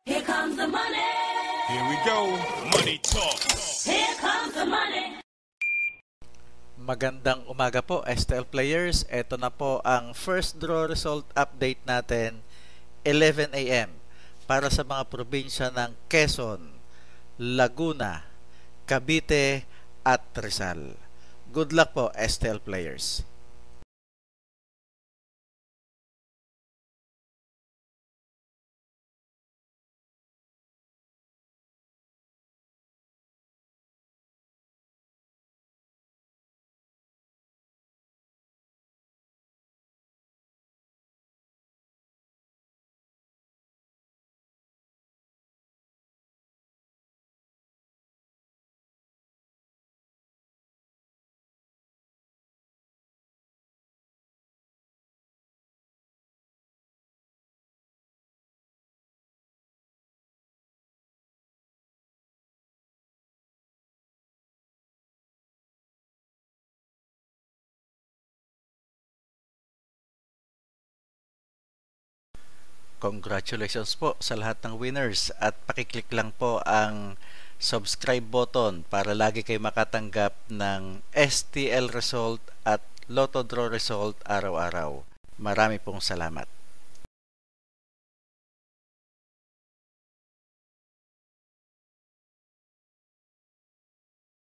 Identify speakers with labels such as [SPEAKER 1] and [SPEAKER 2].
[SPEAKER 1] Here comes the money.
[SPEAKER 2] Here we go. Money talk.
[SPEAKER 1] Here comes the money.
[SPEAKER 3] Magandang umaga po, STL players. Ito na po ang first draw result update natin, 11 a.m. para sa mga probinsya ng Quezon, Laguna, Cavite at Rizal. Good luck po, STL players. Congratulations po sa lahat ng winners at pakiclick lang po ang subscribe button para lagi kayo makatanggap ng STL result at Lotto Draw result araw-araw. Marami pong salamat.